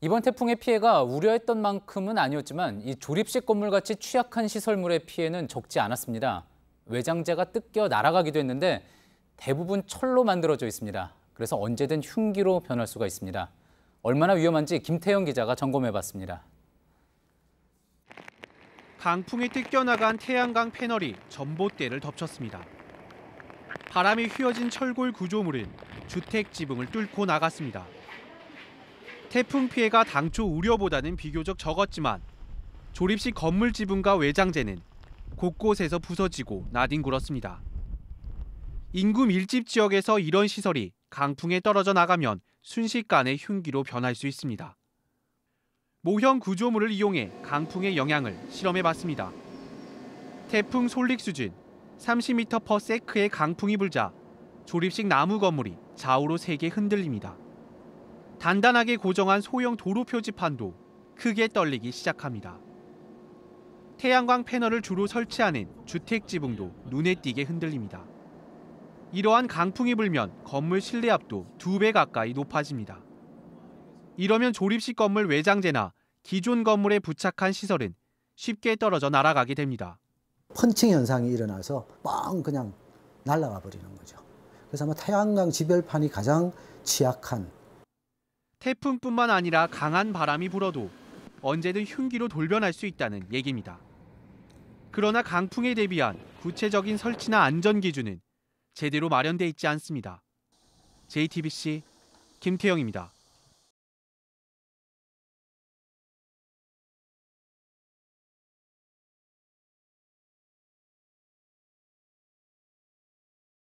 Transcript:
이번 태풍의 피해가 우려했던 만큼은 아니었지만 이 조립식 건물같이 취약한 시설물의 피해는 적지 않았습니다. 외장재가 뜯겨 날아가기도 했는데 대부분 철로 만들어져 있습니다. 그래서 언제든 흉기로 변할 수가 있습니다. 얼마나 위험한지 김태형 기자가 점검해봤습니다. 강풍에 뜯겨나간 태양광 패널이 전봇대를 덮쳤습니다. 바람이 휘어진 철골 구조물은 주택 지붕을 뚫고 나갔습니다. 태풍 피해가 당초 우려보다는 비교적 적었지만 조립식 건물 지붕과 외장재는 곳곳에서 부서지고 나뒹굴었습니다. 인구 밀집 지역에서 이런 시설이 강풍에 떨어져 나가면 순식간에 흉기로 변할 수 있습니다. 모형 구조물을 이용해 강풍의 영향을 실험해봤습니다. 태풍 솔릭 수준 30m/s의 강풍이 불자 조립식 나무 건물이 좌우로 세게 흔들립니다. 단단하게 고정한 소형 도로 표지판도 크게 떨리기 시작합니다. 태양광 패널을 주로 설치하는 주택 지붕도 눈에 띄게 흔들립니다. 이러한 강풍이 불면 건물 실내압도 2배 가까이 높아집니다. 이러면 조립식 건물 외장재나 기존 건물에 부착한 시설은 쉽게 떨어져 날아가게 됩니다. 펀칭 현상이 일어나서 뻥 그냥 날아가 버리는 거죠. 그래서 아마 태양광 지별판이 가장 취약한. 태풍뿐만 아니라 강한 바람이 불어도 언제든 흉기로 돌변할 수 있다는 얘기입니다. 그러나 강풍에 대비한 구체적인 설치나 안전 기준은 제대로 마련돼 있지 않습니다. JTBC 김태형입니다.